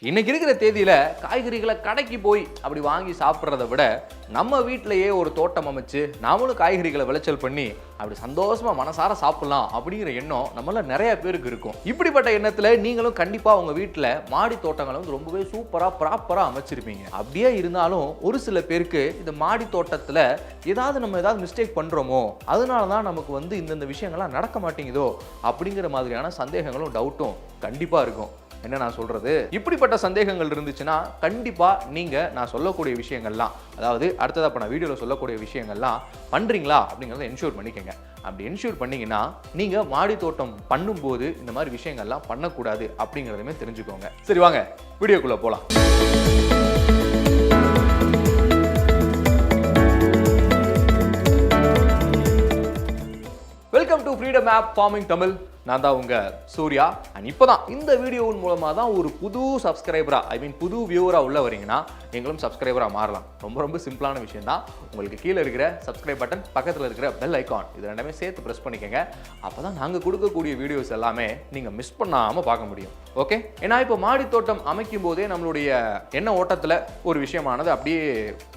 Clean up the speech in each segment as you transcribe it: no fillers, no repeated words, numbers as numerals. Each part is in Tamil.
இன்னைக்கு இருக்கிற தேதியில காய்கறிகளை கடைக்கு போய் அப்படி வாங்கி சாப்பிட்றத விட நம்ம வீட்டிலேயே ஒரு தோட்டம் அமைச்சு நாமளும் காய்கறிகளை விளைச்சல் பண்ணி அப்படி சந்தோஷமா மனசார சாப்பிடலாம் அப்படிங்கிற எண்ணம் நம்மள நிறைய பேருக்கு இருக்கும். இப்படிப்பட்ட எண்ணத்துல நீங்களும் கண்டிப்பா உங்க வீட்டுல மாடி தோட்டங்களை வந்து ரொம்பவே சூப்பரா ப்ராப்பரா அமைச்சிருப்பீங்க. அப்படியே இருந்தாலும் ஒரு சில பேருக்கு இந்த மாடி தோட்டத்துல ஏதாவது மிஸ்டேக் பண்றோமோ, அதனாலதான் நமக்கு வந்து இந்த விஷயங்கள்லாம் நடக்க மாட்டேங்குதோ அப்படிங்கிற மாதிரியான சந்தேகங்களும் டவுட்டும் கண்டிப்பா இருக்கும். என்ன நான் சொல்றது, இப்படிப்பட்ட சந்தேகங்கள் இருந்துச்சுன்னா கண்டிப்பா நீங்க நான் சொல்லக்கூடிய விஷயங்கள்லாம், அதாவது அடுத்ததா நான் வீடியோல சொல்லக்கூடிய விஷயங்கள்லாம் பண்றீங்களா அப்படிங்கறத என்ஷூர் பண்ணிக்கங்க. அப்படி என்ஷூர் பண்ணீங்கன்னா நீங்க மாடி தோட்டம் பண்ணும்போது இந்த மாதிரி விஷயங்கள்லாம் பண்ணக்கூடாது அப்படிங்கறதுமே தெரிஞ்சுக்கோங்க. சரி, வாங்க வீடியோக்குள்ள போலாம். Welcome to freedom of farming Tamil. நான் தான் உங்க சூர்யா. அண்ட் இப்போதான் இந்த வீடியோவின் மூலமாக தான் ஒரு புது சப்ஸ்கிரைபரா, புது வியூவரா உள்ள வரீங்கன்னா நீங்களும் சப்ஸ்கிரைபரா மாறலாம். ரொம்ப ரொம்ப சிம்பிளான விஷயம் தான். உங்களுக்கு கீழே இருக்கிற சப்ஸ்கிரைப் பட்டன், பக்கத்தில் இருக்கிற பெல் ஐக்கான், இது ரெண்டுமே சேர்த்து ப்ரெஸ் பண்ணிக்கங்க. அப்போதான் நாங்கள் கொடுக்கக்கூடிய வீடியோஸ் எல்லாமே நீங்கள் மிஸ் பண்ணாமல் பார்க்க முடியும். ஓகே, ஏன்னா இப்போ மாடி தோட்டம் அமைக்கும் போதே நம்மளுடைய எண்ண ஓட்டத்தில் ஒரு விஷயமானது அப்படியே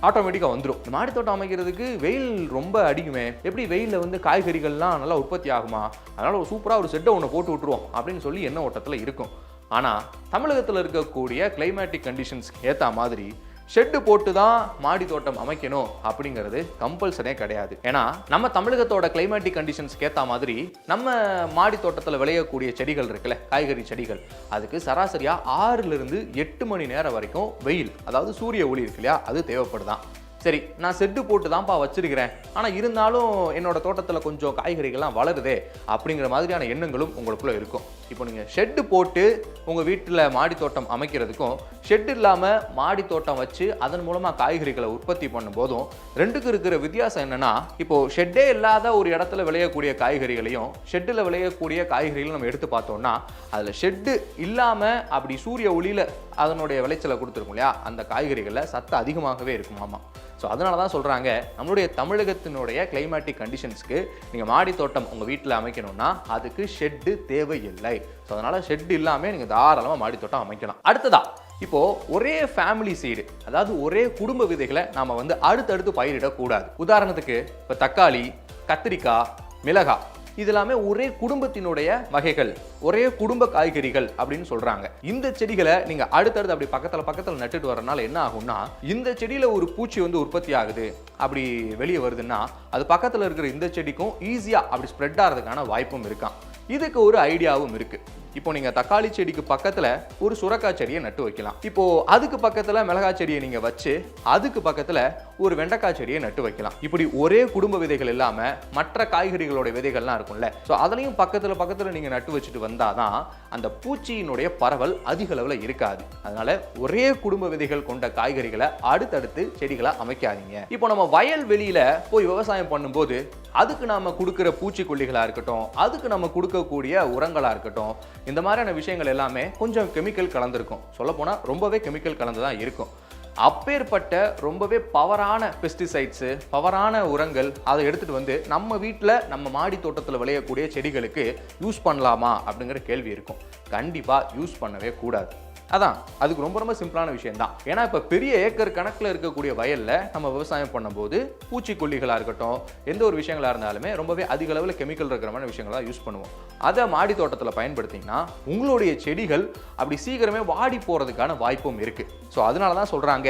ஆட்டோமேட்டிக்காக வந்துடும். மாடி தோட்டம் அமைக்கிறதுக்கு வெயில் ரொம்ப அடிக்குமே, எப்படி வெயிலில் வந்து காய்கறிகள்லாம் நல்லா உற்பத்தி ஆகுமா, அதனால சூப்பராக ஒரு செட்டை ஒன்று போட்டு விட்டுருவோம் அப்படின்னு சொல்லி எண்ண ஓட்டத்தில் இருக்கும். ஆனால் தமிழகத்தில் இருக்கக்கூடிய கிளைமேட்டிக் கண்டிஷன்ஸ் ஏற்ற மாதிரி ஷெட்டு போட்டு தான் மாடி தோட்டம் அமைக்கணும் அப்படிங்கிறது கம்பல்சரியே கிடையாது. ஏன்னா நம்ம தமிழகத்தோட கிளைமேட்டிக் கண்டிஷன்ஸ்க்கு ஏற்ற மாதிரி நம்ம மாடி தோட்டத்தில் விளையக்கூடிய செடிகள் இருக்குல்ல, காய்கறி செடிகள், அதுக்கு சராசரியா 6 to 8 மணி நேரம் வரைக்கும் வெயில், அதாவது சூரிய ஒளி இருக்கு இல்லையா, அது தேவைப்படுதான். சரி, நான் செட்டு போட்டு தான்ப்பா வச்சிருக்கிறேன், ஆனால் இருந்தாலும் என்னோட தோட்டத்தில் கொஞ்சம் காய்கறிகள்லாம் வளருதே அப்படிங்கிற மாதிரியான எண்ணங்களும் உங்களுக்குள்ள இருக்கும். இப்போ நீங்கள் ஷெட்டு போட்டு உங்கள் வீட்டில் மாடி தோட்டம் அமைக்கிறதுக்கும் ஷெட் இல்லாமல் மாடி தோட்டம் வச்சு அதன் மூலமாக காய்கறிகளை உற்பத்தி பண்ணும் போதும் ரெண்டுக்கு இருக்கிற வித்தியாசம் என்னன்னா, இப்போ ஷெட்டே இல்லாத ஒரு இடத்துல விளையக்கூடிய காய்கறிகளையும் ஷெட்டில் விளையக்கூடிய காய்கறிகளையும் நம்ம எடுத்து பார்த்தோம்னா, அதில் ஷெட்டு இல்லாமல் அப்படி சூரிய ஒளியில் அதனுடைய விளைச்சலை கொடுத்துருக்கும் இல்லையா, அந்த காய்கறிகளில் சத்து அதிகமாகவே இருக்குமாமா. ஸோ அதனால தான் சொல்கிறாங்க, நம்மளுடைய தமிழகத்தினுடைய கிளைமேட்டிக் கண்டிஷன்ஸ்க்கு நீங்கள் மாடி தோட்டம் உங்கள் வீட்டில் அமைக்கணும்னா அதுக்கு ஷெட்டு தேவையில்லை. ஸோ அதனால் ஷெட் இல்லாமல் நீங்கள் தாராளமாக மாடி தோட்டம் அமைக்கலாம். அடுத்ததா, இப்போது ஒரே ஃபேமிலி சீடு, அதாவது ஒரே குடும்ப விதைகளை நாம் வந்து அடுத்தடுத்து பயிரிடக்கூடாது. உதாரணத்துக்கு இப்போ தக்காளி, கத்திரிக்காய், மிளகாய், இது எல்லாமே ஒரே குடும்பத்தினுடைய வகைகள், ஒரே குடும்ப காய்கறிகள் அப்படின்னு சொல்றாங்க. இந்த செடிகளை நீங்க அடுத்தடுத்து அப்படி பக்கத்துல நட்டுட்டு வரனால என்ன ஆகும்னா, இந்த செடியில ஒரு பூச்சி வந்து உற்பத்தி ஆகுது அப்படி வெளியே வருதுன்னா, அது பக்கத்துல இருக்கிற இந்த செடிக்கும் ஈஸியா அப்படி ஸ்ப்ரெட் ஆகிறதுக்கான வாய்ப்பும் இருக்காம். இதுக்கு ஒரு ஐடியாவும் இருக்கு. இப்போ நீங்க தக்காளி செடிக்கு பக்கத்துல ஒரு சுரக்காய் செடியை நட்டு வைக்கலாம். இப்போ அதுக்கு பக்கத்துல மிளகாய் செடியை நீங்க வச்சு அதுக்கு பக்கத்துல ஒரு வெண்டைக்காய் செடியை நட்டு வைக்கலாம். இப்படி ஒரே குடும்ப விதைகள் இல்லாம மற்ற காய்கறிகளோட விதைகள்லாம் இருக்கும்ல, ஸோ அதனையும் பக்கத்துல நீங்க நட்டு வச்சுட்டு வந்தாதான் அந்த பூச்சியினுடைய பரவல் அதிக அளவுல இருக்காது. அதனால ஒரே குடும்ப விதைகள் கொண்ட காய்கறிகளை அடுத்தடுத்து செடிகளை அமைக்காதீங்க. இப்போ நம்ம வயல் வெளியில போய் விவசாயம் பண்ணும்போது அதுக்கு நாம கொடுக்கிற பூச்சிக்கொல்லிகளா இருக்கட்டும், அதுக்கு நம்ம கொடுக்கக்கூடிய உரங்களா இருக்கட்டும், இந்த மாதிரியான விஷயங்கள் எல்லாமே கொஞ்சம் கெமிக்கல் கலந்துருக்கும். சொல்ல போனா ரொம்பவே கெமிக்கல் கலந்துதான் இருக்கும். அப்பேற்பட்ட ரொம்பவே பவரான பெஸ்டிசைட்ஸ், பவரான உரங்கள் அதை எடுத்துட்டு வந்து நம்ம வீட்டில் நம்ம மாடி தோட்டத்தில் விளையக்கூடிய செடிகளுக்கு யூஸ் பண்ணலாமா அப்படிங்கிற கேள்வி இருக்கும். கண்டிப்பா யூஸ் பண்ணவே கூடாது. அதான் அதுக்கு ரொம்ப ரொம்ப சிம்பிளான விஷயம் தான். ஏன்னா இப்போ பெரிய ஏக்கர் கணக்கில் இருக்கக்கூடிய வயலில் நம்ம விவசாயம் பண்ணும்போது பூச்சிக்கொல்லிகளாக இருக்கட்டும், எந்த ஒரு விஷயங்களாக இருந்தாலுமே ரொம்பவே அதிக அளவில் கெமிக்கல் இருக்கிற மாதிரி விஷயங்களாக யூஸ் பண்ணுவோம். அதை மாடி தோட்டத்தில் பயன்படுத்திங்கன்னா உங்களுடைய செடிகள் அப்படி சீக்கிரமே வாடி போகிறதுக்கான வாய்ப்பும் இருக்குது. ஸோ அதனால தான் சொல்கிறாங்க,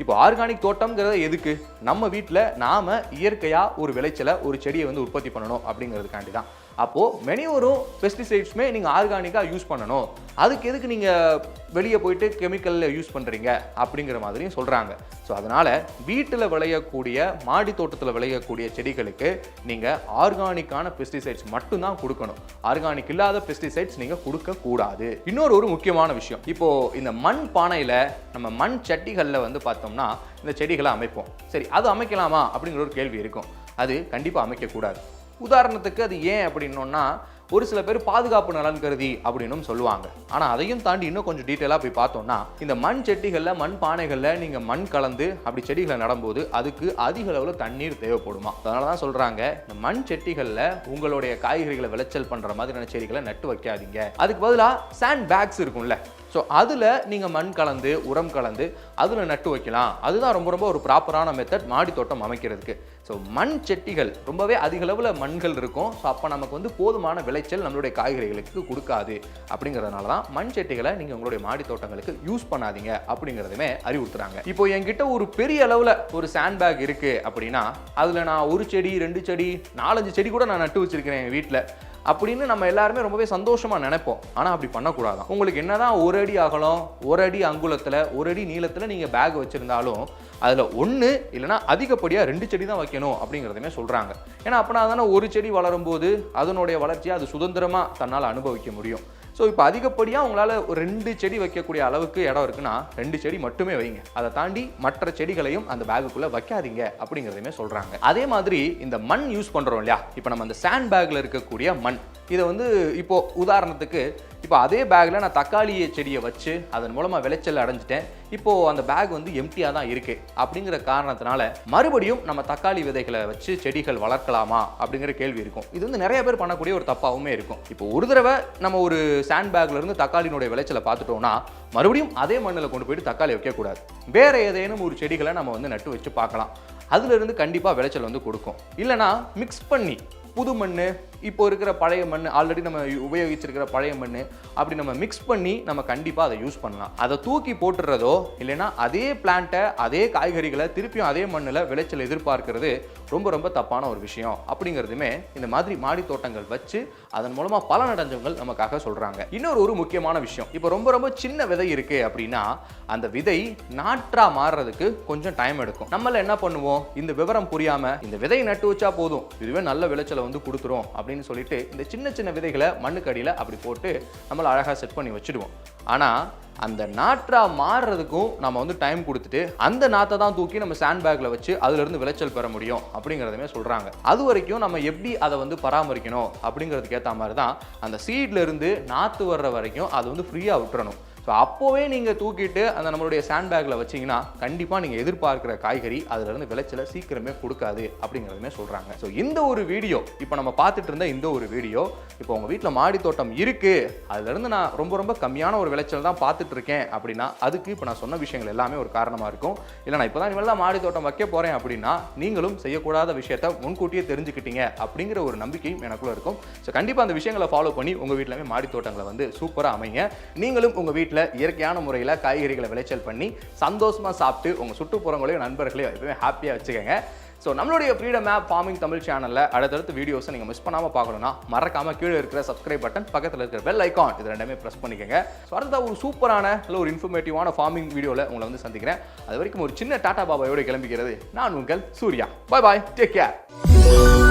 இப்போ ஆர்கானிக் தோட்டம்ங்கிறத எதுக்கு, நம்ம வீட்டில் நாம் இயற்கையாக ஒரு விளைச்சலை ஒரு செடியை வந்து உற்பத்தி பண்ணணும் அப்படிங்கிறதுக்காண்டி தான். அப்போது மெனியூரும் பெஸ்டிசைட்ஸுமே நீங்கள் ஆர்கானிக்காக யூஸ் பண்ணணும், அதுக்கு எதுக்கு நீங்கள் வெளியே போயிட்டு கெமிக்கலில் யூஸ் பண்ணுறீங்க அப்படிங்கிற மாதிரியும் சொல்கிறாங்க. ஸோ அதனால் வீட்டில் விளையக்கூடிய மாடி தோட்டத்தில் விளையக்கூடிய செடிகளுக்கு நீங்கள் ஆர்கானிக்கான பெஸ்டிசைட்ஸ் மட்டும்தான் கொடுக்கணும். ஆர்கானிக் இல்லாத பெஸ்டிசைட்ஸ் நீங்கள் கொடுக்கக்கூடாது. இன்னொரு முக்கியமான விஷயம், இப்போது இந்த மண் பானையில் நம்ம மண் சட்டிகளில் வந்து பார்த்தோம்னா இந்த செடிகளை அமைப்போம். சரி, அது அமைக்கலாமா அப்படிங்கிற ஒரு கேள்வி இருக்கும். அது கண்டிப்பாக அமைக்கக்கூடாது. உதாரணத்துக்கு அது ஏன் அப்படின்னோன்னா, ஒரு சில பேர் பாதுகாப்பு நலன் கருதி அப்படின்னு சொல்லுவாங்க. ஆனால் அதையும் தாண்டி இன்னும் கொஞ்சம் டீட்டெயிலாக போய் பார்த்தோம்னா, இந்த மண் செட்டிகளில் மண் பானைகளில் நீங்கள் மண் கலந்து அப்படி செடிகளை நடும்போது அதுக்கு அதிக அளவில் தண்ணீர் தேவைப்படுமா. அதனால தான் சொல்கிறாங்க, இந்த மண் செட்டிகளில் உங்களுடைய காய்கறிகளை விளைச்சல் பண்ணுற மாதிரியான செடிகளை நட்டு வைக்காதீங்க. அதுக்கு பதிலாக சாண்ட் பேக்ஸ் இருக்கும்ல, ஸோ அதில் நீங்கள் மண் கலந்து உரம் கலந்து அதில் நட்டு வைக்கலாம். அதுதான் ரொம்ப ரொம்ப ஒரு ப்ராப்பரான மெத்தட் மாடி தோட்டம் அமைக்கிறதுக்கு. ஸோ மண் செட்டிகள் ரொம்பவே அதிக அளவில் மண்கள் இருக்கும். ஸோ அப்போ நமக்கு வந்து போதுமான விளைச்சல் நம்மளுடைய காய்கறிகளுக்கு கொடுக்காது. அப்படிங்கிறதுனால தான் மண் செட்டிகளை நீங்கள் உங்களுடைய மாடி தோட்டங்களுக்கு யூஸ் பண்ணாதீங்க அப்படிங்கிறதுமே அறிவுறுத்துறாங்க. இப்போ என்கிட்ட ஒரு பெரிய அளவில் ஒரு சாண்ட் பேக் இருக்குது அப்படின்னா அதில் நான் ஒரு செடி 2 செடி 4-5 செடி கூட நான் நட்டு வச்சிருக்கிறேன் என் வீட்டில் அப்படின்னு நம்ம எல்லாருமே ரொம்பவே சந்தோஷமா நினைப்போம். ஆனால் அப்படி பண்ணக்கூடாதான். உங்களுக்கு என்னதான் 1 அடி அகலம் 1 அடி அங்குலத்தில் 1 அடி நீளத்தில் நீங்கள் பேக் வச்சிருந்தாலும் அதில் 1 இல்லைனா அதிகப்படியாக 2 செடி தான் வைக்கணும் அப்படிங்கிறதுமே சொல்கிறாங்க. ஏன்னா அப்போனா தானே ஒரு செடி வளரும் போது அதனுடைய வளர்ச்சியை அது சுதந்திரமாக தன்னால் அனுபவிக்க முடியும். ஸோ இப்போ அதிகப்படியாக உங்களால் ஒரு 2 செடி வைக்கக்கூடிய அளவுக்கு இடம் இருக்குன்னா 2 செடி மட்டுமே வைங்க. அதை தாண்டி மற்ற செடிகளையும் அந்த பேக்குக்குள்ளே வைக்காதீங்க அப்படிங்கிறதையுமே சொல்கிறாங்க. அதே மாதிரி இந்த மண் யூஸ் பண்ணுறோம் இல்லையா, இப்போ நம்ம அந்த சாண்ட் பேக்கில் இருக்கக்கூடிய மண் இதை வந்து இப்போ உதாரணத்துக்கு இப்போ அதே பேக்கில் நான் தக்காளி செடியை வச்சு அதன் மூலமாக விளைச்சல் அடைஞ்சிட்டேன். இப்போது அந்த பேக் வந்து எம்டியாக தான் இருக்குது அப்படிங்கிற காரணத்தினால மறுபடியும் நம்ம தக்காளி விதைகளை வச்சு செடிகள் வளர்க்கலாமா அப்படிங்கிற கேள்வி இருக்கும். இது வந்து நிறைய பேர் பண்ணக்கூடிய ஒரு தப்பாகவுமே இருக்கும். இப்போ ஒரு தடவை நம்ம ஒரு சாண்ட் பேக்ல இருந்து தக்காளியினுடைய விளைச்சலை பார்த்துட்டோம்னா மறுபடியும் அதே மண்ணில் கொண்டு போயிட்டு தக்காளி வைக்கக்கூடாது. வேற ஏதேனும் ஒரு செடிகளை நம்ம வந்து நட்டு வச்சு பார்க்கலாம். அதுல இருந்து கண்டிப்பாக விளைச்சல் வந்து கொடுக்கும். இல்லைனா மிக்ஸ் பண்ணி புது மண் இப்போ இருக்கிற பழைய மண் ஆல்ரெடி நம்ம உபயோகிச்சிருக்கிற பழைய மண் அப்படி நம்ம மிக்ஸ் பண்ணி நம்ம கண்டிப்பாக அதை யூஸ் பண்ணலாம். அதை தூக்கி போட்டுறதோ இல்லைன்னா அதே பிளான்ட்டை அதே காய்கறிகளை திருப்பியும் அதே மண்ணில் விளைச்சல் எதிர்பார்க்கிறது ரொம்ப ரொம்ப தப்பான ஒரு விஷயம் அப்படிங்கிறதுமே இந்த மாதிரி மாடி தோட்டங்கள் வச்சு அதன் மூலமாக பலனடைஞ்சவங்க நமக்காக சொல்கிறாங்க. இன்னொரு முக்கியமான விஷயம், இப்போ ரொம்ப ரொம்ப சின்ன விதை இருக்கு அப்படின்னா அந்த விதை நாற்றா மாறுறதுக்கு கொஞ்சம் டைம் எடுக்கும். நம்மள என்ன பண்ணுவோம், இந்த விவரம் புரியாம இந்த விதையை நட்டு வச்சா போதும் இதுவே நல்ல விளைச்சலை வந்து கொடுத்துரும் அப்படின்னு சொல்லிட்டு இந்த சின்ன சின்ன விதைகளை மண்ணுக்கு அடியில் அப்படி போட்டு நம்மள அழகாக செட் பண்ணி வச்சுடுவோம். ஆனால் அந்த நாற்றா மாறுறதுக்கும் நம்ம வந்து டைம் கொடுத்துட்டு அந்த நாத்தை தான் தூக்கி நம்ம சாண்ட் பேக்ல வச்சு அதுல இருந்து விளைச்சல் பெற முடியும் அப்படிங்கிறதுமே சொல்றாங்க. அது வரைக்கும் நம்ம எப்படி அதை வந்து பராமரிக்கணும் அப்படிங்கிறதுக்கு ஏற்ற மாதிரி தான் அந்த சீட்ல இருந்து நாற்று வர்ற வரைக்கும் அதை வந்து ஃப்ரீயா விட்டுறணும். ஸோ அப்போவே நீங்கள் தூக்கிட்டு அந்த நம்மளுடைய சாண்ட் பேக்கில் வச்சிங்கன்னா கண்டிப்பாக நீங்கள் எதிர்பார்க்குற காய்கறி அதிலிருந்து விளைச்சலை சீக்கிரமே கொடுக்காது அப்படிங்கிறதுமே சொல்கிறாங்க. ஸோ இந்த ஒரு வீடியோ இப்போ நம்ம பார்த்துட்டு இருந்த இந்த ஒரு வீடியோ இப்போ உங்கள் வீட்டில் மாடி தோட்டம் இருக்குது அதுலேருந்து நான் ரொம்ப ரொம்ப கம்மியான ஒரு விளைச்சல் தான் பார்த்துட்டு இருக்கேன் அப்படின்னா அதுக்கு இப்போ நான் சொன்ன விஷயங்கள் எல்லாமே ஒரு காரணமாக இருக்கும். இல்லை நான் இப்போ தான் இனிமேல் தான் மாடி தோட்டம் வைக்க போகிறேன் அப்படின்னா நீங்களும் செய்யக்கூடாத விஷயத்தை முன்கூட்டியே தெரிஞ்சுக்கிட்டீங்க அப்படிங்கிற ஒரு நம்பிக்கையும் எனக்குள்ள இருக்கும். ஸோ கண்டிப்பாக அந்த விஷயங்களை ஃபாலோ பண்ணி உங்கள் வீட்டிலுமே மாடி தோட்டங்களை வந்து சூப்பராக அமைங்க. நீங்களும் உங்கள் வீட்டில் இயற்கையான முறையில் காய்கறிகளை விளைச்சல் பண்ணி சந்தோஷமா சாப்பிட்டு உங்க சுற்றுப்புறங்களையும் நண்பர்களையும் எப்பவுமே ஹாப்பியா வச்சுக்கோங்க. ஸோ நம்மளுடைய ஃப்ரீடம் ஆப் ஃபார்மிங் தமிழ் சேனலில் அடுத்தடுத்த வீடியோஸை நீங்கள் மிஸ் பண்ணாமல் பார்க்கணும்னா மறக்காமல் கீழே இருக்கிற சப்ஸ்கிரைப் பட்டன் பக்கத்தில் இருக்கிற பெல் ஐக்கான் இது ரெண்டுமே ப்ரெஸ் பண்ணிக்கோங்க. ஸோ அடுத்த ஒரு சூப்பரான இல்லை ஒரு இன்ஃபர்மேட்டிவான ஃபார்மிங் வீடியோவில் உங்களை வந்து சந்திக்கிறேன். அது வரைக்கும் ஒரு சின்ன டாடா பாபாயோடு கிளம்பிக்கிறது நான் உங்கள் சூர்யா. பாய் பாய், டேக் கேர்.